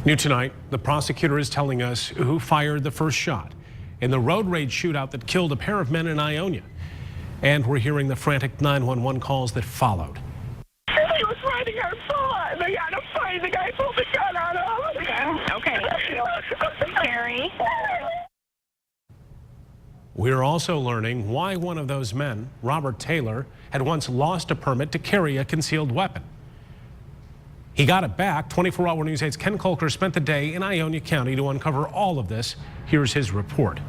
New tonight, the prosecutor is telling us who fired the first shot in the road rage shootout that killed a pair of men in Ionia. And we're hearing the frantic 911 calls that followed. He was riding her car. They got to fight. The guy pulled the gun on him. Okay. Scary. We're also learning why one of those men, Robert Taylor, had once lost a permit to carry a concealed weapon. He got it back. 24-Hour News 8's Ken Kolker spent the day in Ionia County to uncover all of this. Here's his report.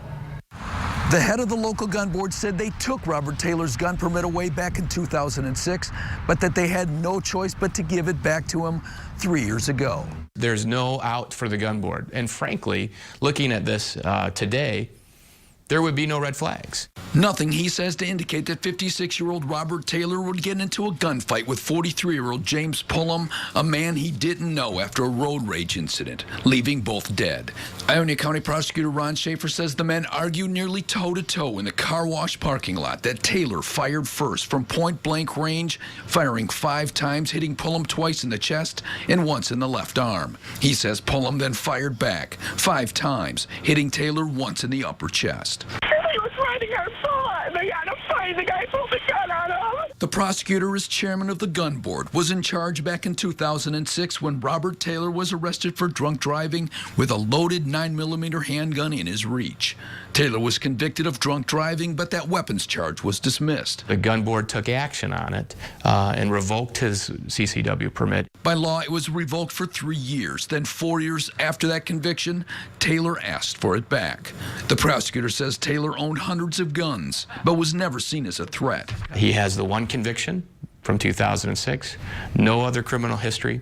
The head of the local gun board said they took Robert Taylor's gun permit away back in 2006, but that they had no choice but to give it back to him 3 years ago. There's no out for the gun board. And frankly, looking at this today, there would be no red flags. Nothing, he says, to indicate that 56-year-old Robert Taylor would get into a gunfight with 43-year-old James Pullum, a man he didn't know after a road rage incident, leaving both dead. Ionia County prosecutor Ron Schaefer says the men argued nearly toe-to-toe in the car wash parking lot, that Taylor fired first from point-blank range, firing 5 times, hitting Pullum twice in the chest and once in the left arm. He says Pullum then fired back 5 times, hitting Taylor once in the upper chest. He was riding her car. They got to fight. The guy pulled the gun on him. The prosecutor, as chairman of the gun board, was in charge back in 2006 when Robert Taylor was arrested for drunk driving with a loaded 9mm handgun in his reach. Taylor was convicted of drunk driving, but that weapons charge was dismissed. The gun board took action on it and revoked his CCW permit. By law, it was revoked for 3 years. Then 4 years after that conviction, Taylor asked for it back. The prosecutor says Taylor owned hundreds of guns, but was never seen as a threat. He has the one conviction from 2006, no other criminal history.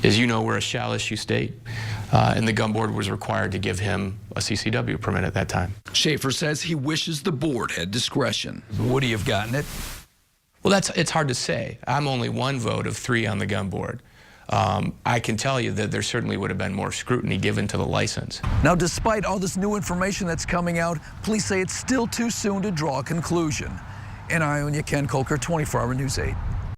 As you know, we're a shall issue state, and the gun board was required to give him a CCW permit at that time. Schaefer says he wishes the board had discretion. Would he have gotten it? Well, it's hard to say. I'm only one vote of 3 on the gun board. I can tell you that there certainly would have been more scrutiny given to the license. Now, despite all this new information that's coming out, police say it's still too soon to draw a conclusion. In Ionia, Ken Kolker, 24-Hour News 8.